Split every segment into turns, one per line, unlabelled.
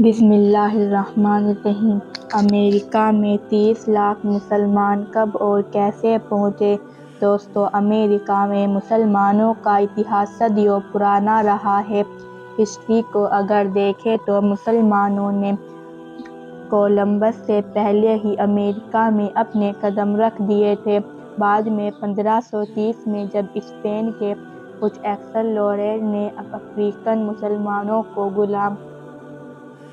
بسم اللہ الرحمن الرحیم۔ امریکہ میں 30 لاکھ مسلمان کب اور کیسے پہنچے؟ دوستو، امریکہ میں مسلمانوں کا اتحاد صدیوں پرانا رہا ہے۔ ہسٹری کو اگر دیکھیں تو مسلمانوں نے کولمبس سے پہلے ہی امریکہ میں اپنے قدم رکھ دیے تھے۔ بعد میں 1530 میں جب اسپین کے کچھ ایکسپلورر نے افریقن مسلمانوں کو غلام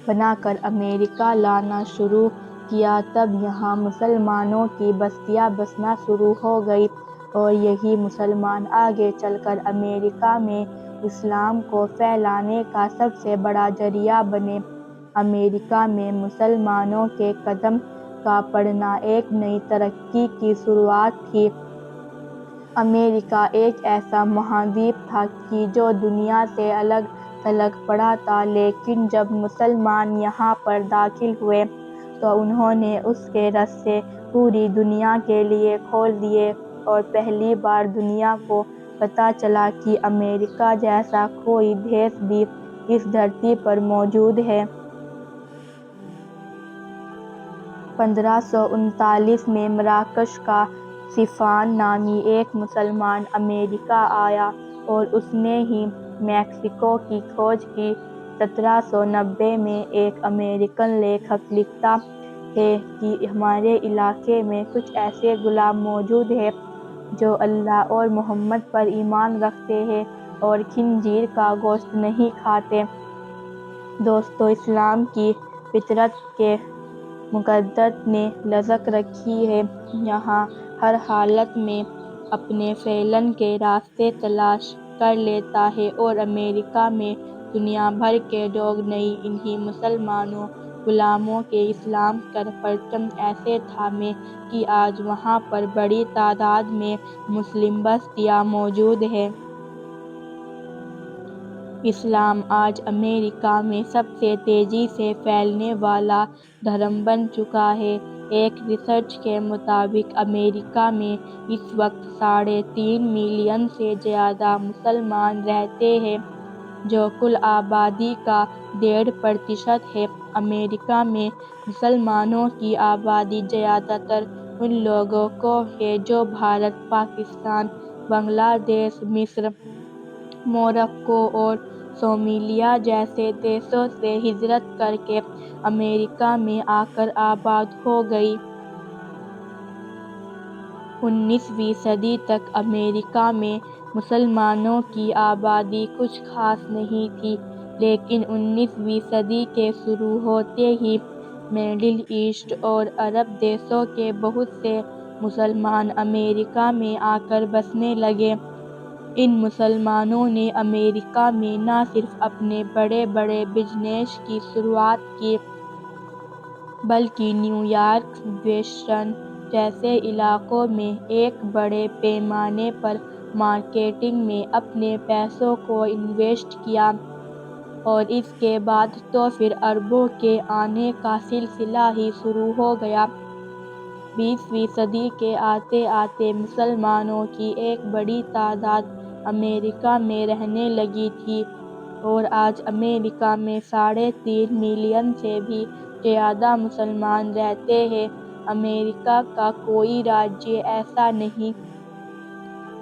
بنا کر امریکہ لانا شروع کیا، تب یہاں مسلمانوں کی بستیاں بسنا شروع ہو گئیں اور یہی مسلمان آگے چل کر امریکہ میں اسلام کو پھیلانے کا سب سے بڑا ذریعہ بنے۔ امریکہ میں مسلمانوں کے قدم کا پڑنا ایک نئی ترقی کی شروعات تھی۔ امریکہ ایک ایسا مہادویپ تھا کہ جو دنیا سے الگ تھلگ پڑا تھا، لیکن جب مسلمان یہاں پر داخل ہوئے تو انہوں نے اس کے رستے پوری دنیا کے لیے کھول دیے اور پہلی بار دنیا کو پتہ چلا کہ امریکہ جیسا کوئی دیش بھی اس دھرتی پر موجود ہے۔ 1539 میں مراکش کا سیفان نامی ایک مسلمان امریکہ آیا اور اس نے ہی میکسیکو کی کھوج کی۔ 1790 میں ایک امریکن لیکھک لکھتا ہے کہ ہمارے علاقے میں کچھ ایسے غلام موجود ہیں جو اللہ اور محمد پر ایمان رکھتے ہیں اور خنزیر کا گوشت نہیں کھاتے۔ دوستو، اسلام کی فطرت کے مقدس نے لذت رکھی ہے۔ یہاں ہر حالت میں اپنے پھیلن کے راستے تلاش کر لیتا ہے اور امریکہ میں دنیا بھر کے لوگ انہی مسلمانوں غلاموں کے اسلام کا پرچم ایسے تھامے کہ آج وہاں پر بڑی تعداد میں مسلم بستیاں موجود ہیں۔ اسلام آج امریکہ میں سب سے تیزی سے پھیلنے والا دھرم بن چکا ہے۔ ایک ریسرچ کے مطابق امریکہ میں اس وقت 3.5 ملین سے زیادہ مسلمان رہتے ہیں، جو کل آبادی کا 1.5% ہے۔ امریکہ میں مسلمانوں کی آبادی زیادہ تر ان لوگوں کو ہے جو بھارت، پاکستان، بنگلہ دیش، مصر، موروکو اور صومالیہ جیسے دیشوں سے ہجرت کر کے امریکہ میں آ کر آباد ہو گئی۔ 19ویں صدی تک امریکہ میں مسلمانوں کی آبادی کچھ خاص نہیں تھی، لیکن 19ویں صدی کے شروع ہوتے ہی مڈل ایسٹ اور عرب دیشوں کے بہت سے مسلمان امریکہ میں آ کر بسنے لگے۔ ان مسلمانوں نے امریکہ میں نہ صرف اپنے بڑے بڑے بزنس کی شروعات کی، بلکہ نیویارک، بوسٹن جیسے علاقوں میں ایک بڑے پیمانے پر مارکیٹنگ میں اپنے پیسوں کو انویسٹ کیا، اور اس کے بعد تو پھر اربوں کے آنے کا سلسلہ ہی شروع ہو گیا۔ 20ویں صدی کے آتے آتے مسلمانوں کی ایک بڑی تعداد امریکہ میں رہنے لگی تھی اور آج امریکہ میں 3.5 ملین سے بھی زیادہ مسلمان رہتے ہیں۔ امریکہ کا کوئی راجیہ ایسا نہیں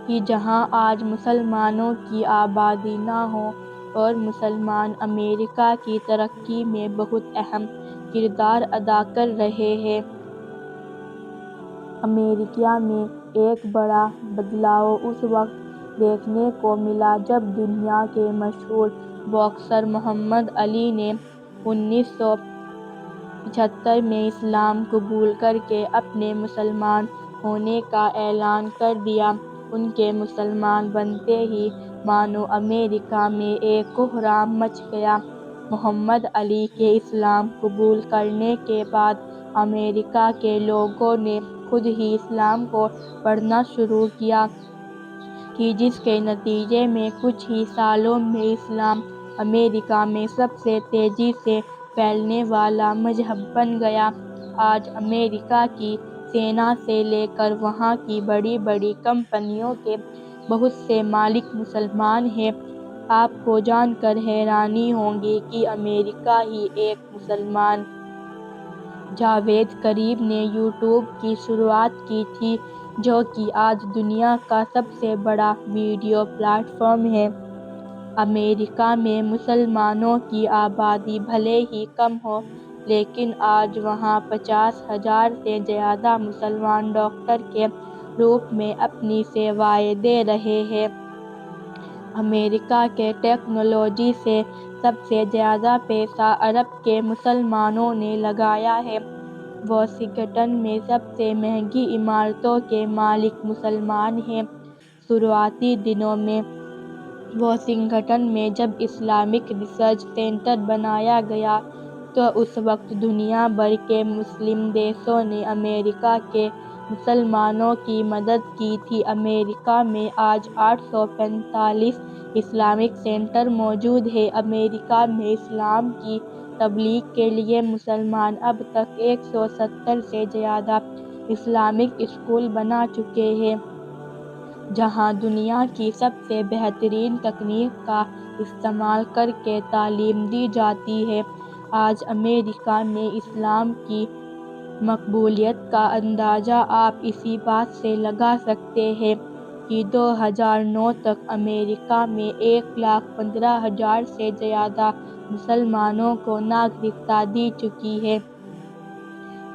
کہ جہاں آج مسلمانوں کی آبادی نہ ہو، اور مسلمان امریکہ کی ترقی میں بہت اہم کردار ادا کر رہے ہیں۔ امریکہ میں ایک بڑا بدلاؤ اس وقت دیکھنے کو ملا جب دنیا کے مشہور باکسر محمد علی نے 1975 میں اسلام قبول کر کے اپنے مسلمان ہونے کا اعلان کر دیا۔ ان کے مسلمان بنتے ہی مانو امریکہ میں ایک کہرام مچ گیا۔ محمد علی کے اسلام قبول کرنے کے بعد امریکہ کے لوگوں نے خود ہی اسلام کو پڑھنا شروع کیا کہ جس کے نتیجے میں کچھ ہی سالوں میں اسلام امریکہ میں سب سے تیزی سے پھیلنے والا مذہب بن گیا۔ آج امریکہ کی سینا سے لے کر وہاں کی بڑی بڑی کمپنیوں کے بہت سے مالک مسلمان ہیں۔ آپ کو جان کر حیرانی ہوگی کہ امریکہ ہی ایک مسلمان جاوید قریب نے یوٹیوب کی شروعات کی تھی، جو کہ آج دنیا کا سب سے بڑا ویڈیو پلیٹ فارم ہے۔ امریکہ میں مسلمانوں کی آبادی بھلے ہی کم ہو، لیکن آج وہاں 50,000 سے زیادہ مسلمان ڈاکٹر کے روپ میں اپنی سیوائیں دے رہے ہیں۔ امریکہ کے ٹیکنالوجی سے سب سے زیادہ پیسہ عرب کے مسلمانوں نے لگایا ہے۔ واشنگٹن میں سب سے مہنگی عمارتوں کے مالک مسلمان ہیں۔ شروعاتی دنوں میں واشنگٹن میں جب اسلامک ریسرچ سینٹر بنایا گیا تو اس وقت دنیا بھر کے مسلم دیشوں نے امریکہ کے مسلمانوں کی مدد کی تھی۔ امریکہ میں آج 845 اسلامک سینٹر موجود ہیں۔ امریکہ میں اسلام کی تبلیغ کے لیے مسلمان اب تک 170 سے زیادہ اسلامک اسکول بنا چکے ہیں، جہاں دنیا کی سب سے بہترین تکنیک کا استعمال کرکے تعلیم دی جاتی ہے۔ آج امریکہ میں اسلام کی مقبولیت کا اندازہ آپ اسی بات سے لگا سکتے ہیں کہ 2009 تک امریکہ میں 1,15,000 سے زیادہ مسلمانوں کو ناگرکتا دی چکی ہے۔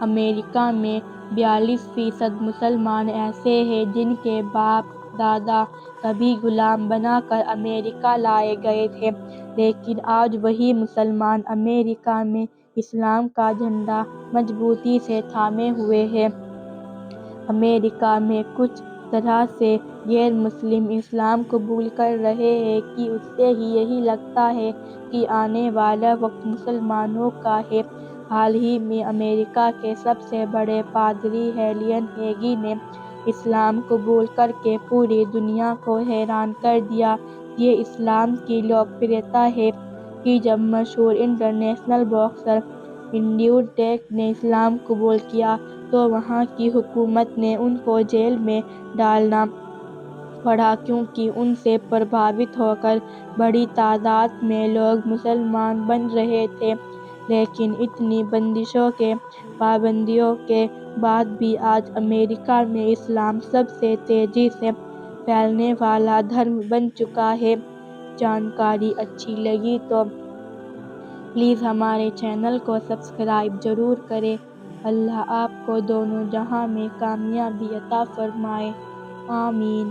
امریکہ میں 42% مسلمان ایسے ہیں جن کے باپ دادا کبھی غلام بنا کر امریکہ لائے گئے تھے، لیکن آج وہی مسلمان امریکہ میں اسلام کا جھنڈا مضبوطی سے تھامے ہوئے ہیں۔ امریکہ میں کس طرح سے غیر مسلم اسلام قبول کر رہے ہیں کہ اس سے ہی یہی لگتا ہے کہ آنے والا وقت مسلمانوں کا ہے۔ حال ہی میں امریکہ کے سب سے بڑے پادری ہیلین ہیگی نے اسلام قبول کرکے پوری دنیا کو حیران کر دیا۔ یہ اسلام کی لوکپریتا ہے کہ جب مشہور انٹرنیشنل باکسر اینڈریو ٹیٹ نے اسلام قبول کیا تو وہاں کی حکومت نے ان کو جیل میں ڈالنا پڑا کیونکہ ان سے پربھاوت ہو کر بڑی تعداد میں لوگ مسلمان بن رہے تھے۔ لیکن اتنی بندشوں کے پابندیوں کے بعد بھی آج امریکہ میں اسلام سب سے تیزی سے پھیلنے والا دھرم بن چکا ہے۔ جانکاری اچھی لگی تو پلیز ہمارے چینل کو سبسکرائب ضرور کریں۔ اللہ آپ کو دونوں جہاں میں کامیابی عطا فرمائے، آمین۔